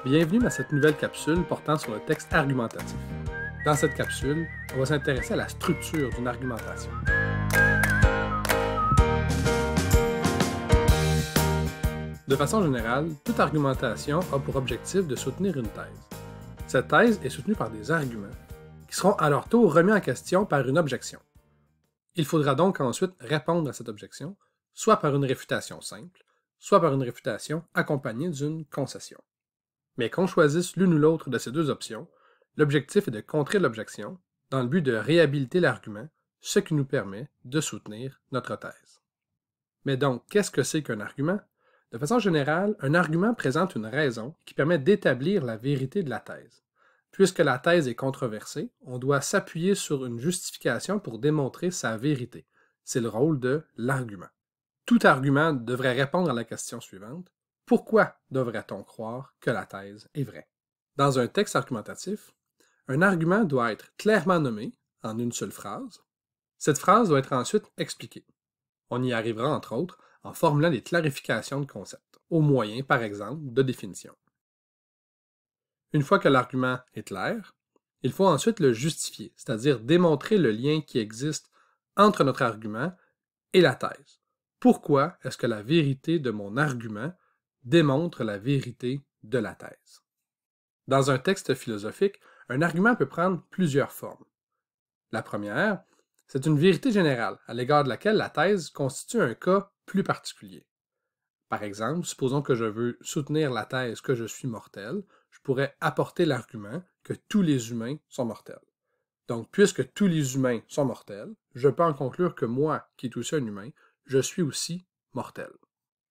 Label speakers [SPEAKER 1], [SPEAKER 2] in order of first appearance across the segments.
[SPEAKER 1] Bienvenue dans cette nouvelle capsule portant sur le texte argumentatif. Dans cette capsule, on va s'intéresser à la structure d'une argumentation. De façon générale, toute argumentation a pour objectif de soutenir une thèse. Cette thèse est soutenue par des arguments, qui seront à leur tour remis en question par une objection. Il faudra donc ensuite répondre à cette objection, soit par une réfutation simple, soit par une réfutation accompagnée d'une concession. Mais qu'on choisisse l'une ou l'autre de ces deux options, l'objectif est de contrer l'objection dans le but de réhabiliter l'argument, ce qui nous permet de soutenir notre thèse. Mais donc, qu'est-ce que c'est qu'un argument? De façon générale, un argument présente une raison qui permet d'établir la vérité de la thèse. Puisque la thèse est controversée, on doit s'appuyer sur une justification pour démontrer sa vérité. C'est le rôle de l'argument. Tout argument devrait répondre à la question suivante. Pourquoi devrait-on croire que la thèse est vraie? Dans un texte argumentatif, un argument doit être clairement nommé en une seule phrase. Cette phrase doit être ensuite expliquée. On y arrivera entre autres en formulant des clarifications de concepts, au moyen, par exemple, de définitions. Une fois que l'argument est clair, il faut ensuite le justifier, c'est-à-dire démontrer le lien qui existe entre notre argument et la thèse. Pourquoi est-ce que la vérité de mon argument démontre la vérité de la thèse? Dans un texte philosophique, un argument peut prendre plusieurs formes. La première, c'est une vérité générale à l'égard de laquelle la thèse constitue un cas plus particulier. Par exemple, supposons que je veux soutenir la thèse que je suis mortel, je pourrais apporter l'argument que tous les humains sont mortels. Donc, puisque tous les humains sont mortels, je peux en conclure que moi, qui est aussi un humain, je suis aussi mortel.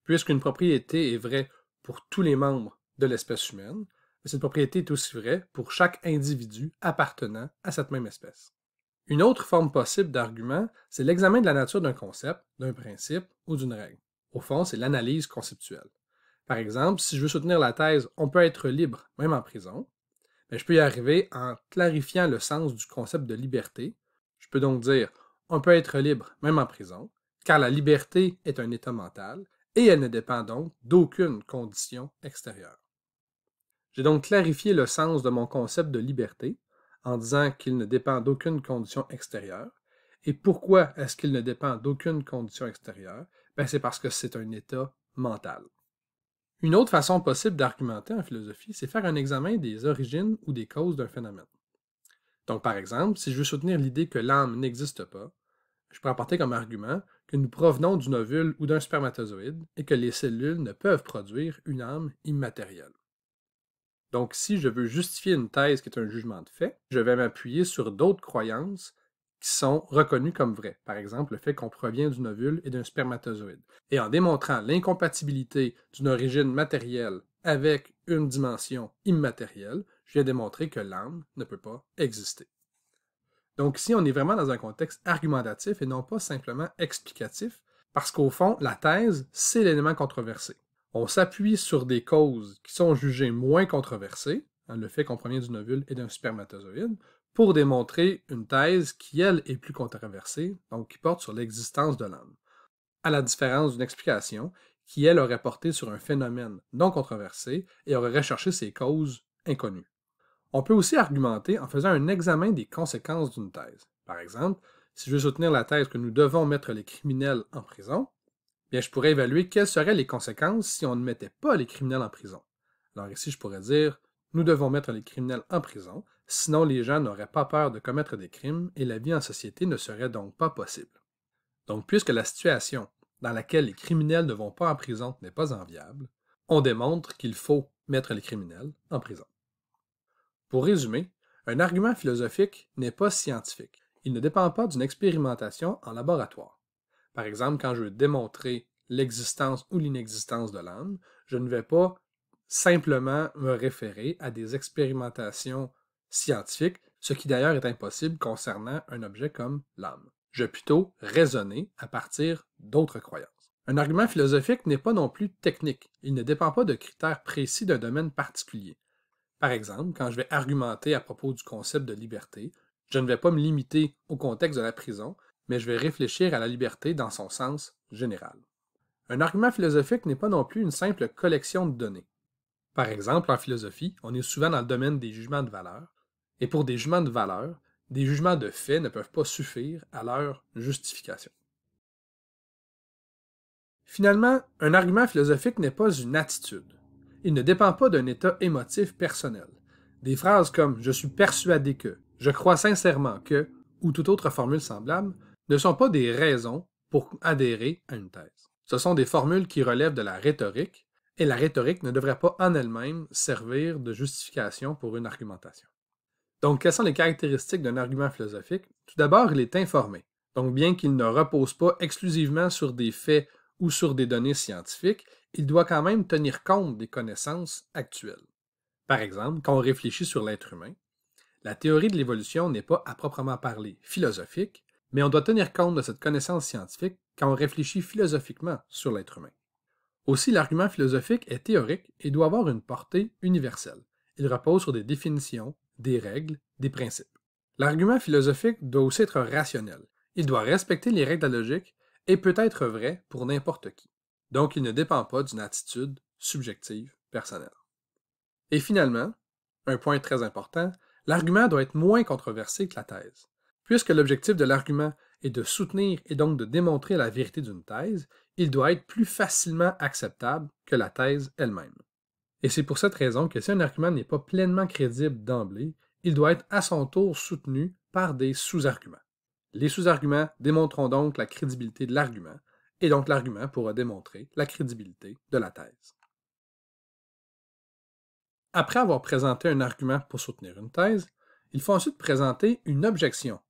[SPEAKER 1] Puisqu'une propriété est vraie pour tous les membres de l'espèce humaine, cette propriété est aussi vraie pour chaque individu appartenant à cette même espèce. Une autre forme possible d'argument, c'est l'examen de la nature d'un concept, d'un principe ou d'une règle. Au fond, c'est l'analyse conceptuelle. Par exemple, si je veux soutenir la thèse « on peut être libre, même en prison », je peux y arriver en clarifiant le sens du concept de liberté. Je peux donc dire « on peut être libre, même en prison », car la liberté est un état mental et elle ne dépend donc d'aucune condition extérieure. J'ai donc clarifié le sens de mon concept de liberté en disant qu'il ne dépend d'aucune condition extérieure. Et pourquoi est-ce qu'il ne dépend d'aucune condition extérieure? C'est parce que c'est un état mental. Une autre façon possible d'argumenter en philosophie, c'est faire un examen des origines ou des causes d'un phénomène. Donc, par exemple, si je veux soutenir l'idée que l'âme n'existe pas, je peux apporter comme argument que nous provenons d'une ovule ou d'un spermatozoïde et que les cellules ne peuvent produire une âme immatérielle. Donc, si je veux justifier une thèse qui est un jugement de fait, je vais m'appuyer sur d'autres croyances qui sont reconnues comme vraies. Par exemple, le fait qu'on provient d'une ovule et d'un spermatozoïde. Et en démontrant l'incompatibilité d'une origine matérielle avec une dimension immatérielle, je viens démontrer que l'âme ne peut pas exister. Donc ici, on est vraiment dans un contexte argumentatif et non pas simplement explicatif, parce qu'au fond, la thèse, c'est l'élément controversé. On s'appuie sur des causes qui sont jugées moins controversées, le fait qu'on provient d'une ovule et d'un spermatozoïde, pour démontrer une thèse qui, elle, est plus controversée, donc qui porte sur l'existence de l'âme. À la différence d'une explication qui, elle, aurait porté sur un phénomène non controversé et aurait recherché ses causes inconnues. On peut aussi argumenter en faisant un examen des conséquences d'une thèse. Par exemple, si je veux soutenir la thèse que nous devons mettre les criminels en prison, je pourrais évaluer quelles seraient les conséquences si on ne mettait pas les criminels en prison. Alors ici, je pourrais dire, nous devons mettre les criminels en prison, sinon les gens n'auraient pas peur de commettre des crimes et la vie en société ne serait donc pas possible. Donc, puisque la situation dans laquelle les criminels ne vont pas en prison n'est pas enviable, on démontre qu'il faut mettre les criminels en prison. Pour résumer, un argument philosophique n'est pas scientifique. Il ne dépend pas d'une expérimentation en laboratoire. Par exemple, quand je veux démontrer l'existence ou l'inexistence de l'âme, je ne vais pas simplement me référer à des expérimentations scientifiques, ce qui d'ailleurs est impossible concernant un objet comme l'âme. Je vais plutôt raisonner à partir d'autres croyances. Un argument philosophique n'est pas non plus technique. Il ne dépend pas de critères précis d'un domaine particulier. Par exemple, quand je vais argumenter à propos du concept de liberté, je ne vais pas me limiter au contexte de la prison, mais je vais réfléchir à la liberté dans son sens général. Un argument philosophique n'est pas non plus une simple collection de données. Par exemple, en philosophie, on est souvent dans le domaine des jugements de valeur, et pour des jugements de valeur, des jugements de fait ne peuvent pas suffire à leur justification. Finalement, un argument philosophique n'est pas une attitude. Il ne dépend pas d'un état émotif personnel. Des phrases comme je suis persuadé que, je crois sincèrement que, ou toute autre formule semblable, ne sont pas des raisons pour adhérer à une thèse. Ce sont des formules qui relèvent de la rhétorique, et la rhétorique ne devrait pas en elle-même servir de justification pour une argumentation. Donc, quelles sont les caractéristiques d'un argument philosophique? Tout d'abord, il est informé. Donc, bien qu'il ne repose pas exclusivement sur des faits ou sur des données scientifiques, il doit quand même tenir compte des connaissances actuelles. Par exemple, quand on réfléchit sur l'être humain, la théorie de l'évolution n'est pas à proprement parler philosophique, mais on doit tenir compte de cette connaissance scientifique quand on réfléchit philosophiquement sur l'être humain. Aussi, l'argument philosophique est théorique et doit avoir une portée universelle. Il repose sur des définitions, des règles, des principes. L'argument philosophique doit aussi être rationnel. Il doit respecter les règles de la logique et peut être vrai pour n'importe qui. Donc, il ne dépend pas d'une attitude subjective personnelle. Et finalement, un point très important, l'argument doit être moins controversé que la thèse. Puisque l'objectif de l'argument est de soutenir et donc de démontrer la vérité d'une thèse, il doit être plus facilement acceptable que la thèse elle-même. Et c'est pour cette raison que si un argument n'est pas pleinement crédible d'emblée, il doit être à son tour soutenu par des sous-arguments. Les sous-arguments démontreront donc la crédibilité de l'argument, et donc l'argument pourra démontrer la crédibilité de la thèse. Après avoir présenté un argument pour soutenir une thèse, il faut ensuite présenter une objection.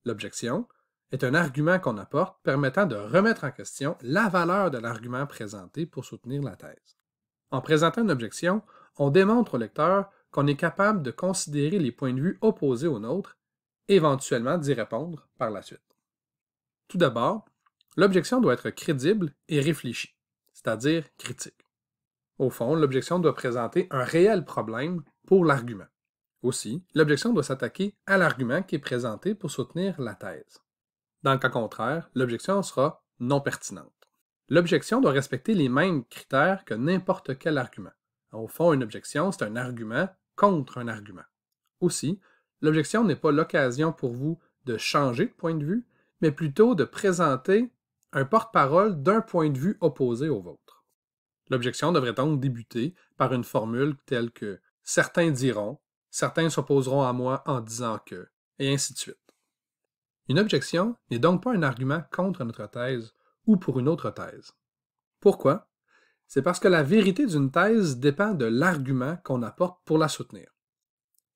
[SPEAKER 1] L'objection est un argument qu'on apporte permettant de remettre en question la valeur de l'argument présenté pour soutenir la thèse. En présentant une objection, on démontre au lecteur qu'on est capable de considérer les points de vue opposés aux nôtres et éventuellement d'y répondre par la suite. Tout d'abord, l'objection doit être crédible et réfléchie, c'est-à-dire critique. Au fond, l'objection doit présenter un réel problème pour l'argument. Aussi, l'objection doit s'attaquer à l'argument qui est présenté pour soutenir la thèse. Dans le cas contraire, l'objection sera non pertinente. L'objection doit respecter les mêmes critères que n'importe quel argument. Au fond, une objection, c'est un argument contre un argument. Aussi, l'objection n'est pas l'occasion pour vous de changer de point de vue, mais plutôt de présenter un porte-parole d'un point de vue opposé au vôtre. L'objection devrait donc débuter par une formule telle que « certains diront », « certains s'opposeront à moi en disant que », et ainsi de suite. Une objection n'est donc pas un argument contre notre thèse ou pour une autre thèse. Pourquoi? C'est parce que la vérité d'une thèse dépend de l'argument qu'on apporte pour la soutenir.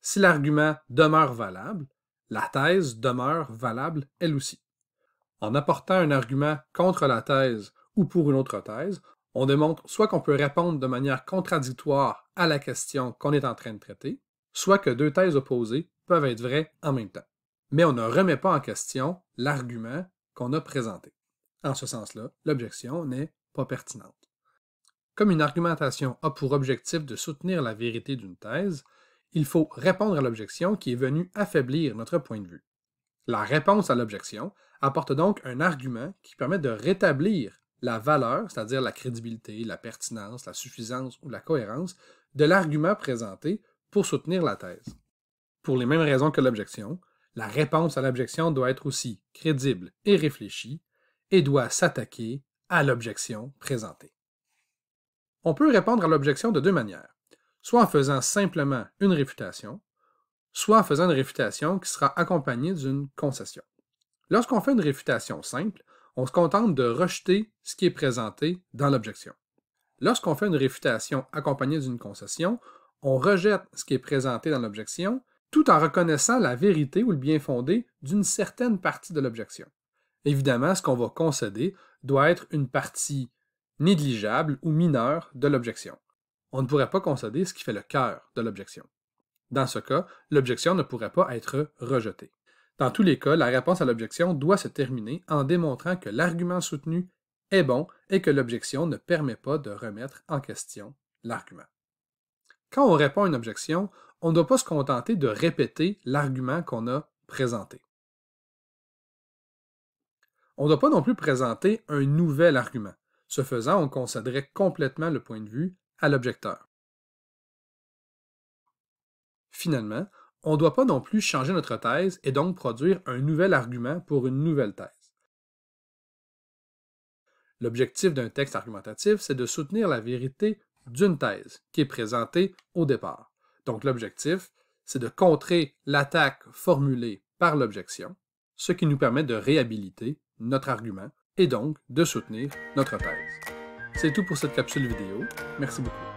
[SPEAKER 1] Si l'argument demeure valable, la thèse demeure valable elle aussi. En apportant un argument contre la thèse ou pour une autre thèse, on démontre soit qu'on peut répondre de manière contradictoire à la question qu'on est en train de traiter, soit que deux thèses opposées peuvent être vraies en même temps. Mais on ne remet pas en question l'argument qu'on a présenté. En ce sens-là, l'objection n'est pas pertinente. Comme une argumentation a pour objectif de soutenir la vérité d'une thèse, il faut répondre à l'objection qui est venue affaiblir notre point de vue. La réponse à l'objection apporte donc un argument qui permet de rétablir la valeur, c'est-à-dire la crédibilité, la pertinence, la suffisance ou la cohérence de l'argument présenté pour soutenir la thèse. Pour les mêmes raisons que l'objection, la réponse à l'objection doit être aussi crédible et réfléchie et doit s'attaquer à l'objection présentée. On peut répondre à l'objection de deux manières, soit en faisant simplement une réfutation, soit en faisant une réfutation qui sera accompagnée d'une concession. Lorsqu'on fait une réfutation simple, on se contente de rejeter ce qui est présenté dans l'objection. Lorsqu'on fait une réfutation accompagnée d'une concession, on rejette ce qui est présenté dans l'objection tout en reconnaissant la vérité ou le bien fondé d'une certaine partie de l'objection. Évidemment, ce qu'on va concéder doit être une partie négligeable ou mineure de l'objection. On ne pourrait pas concéder ce qui fait le cœur de l'objection. Dans ce cas, l'objection ne pourrait pas être rejetée. Dans tous les cas, la réponse à l'objection doit se terminer en démontrant que l'argument soutenu est bon et que l'objection ne permet pas de remettre en question l'argument. Quand on répond à une objection, on ne doit pas se contenter de répéter l'argument qu'on a présenté. On ne doit pas non plus présenter un nouvel argument. Ce faisant, on concéderait complètement le point de vue à l'objecteur. Finalement, on ne doit pas non plus changer notre thèse et donc produire un nouvel argument pour une nouvelle thèse. L'objectif d'un texte argumentatif, c'est de soutenir la vérité d'une thèse qui est présentée au départ. Donc l'objectif, c'est de contrer l'attaque formulée par l'objection, ce qui nous permet de réhabiliter notre argument et donc de soutenir notre thèse. C'est tout pour cette capsule vidéo. Merci beaucoup.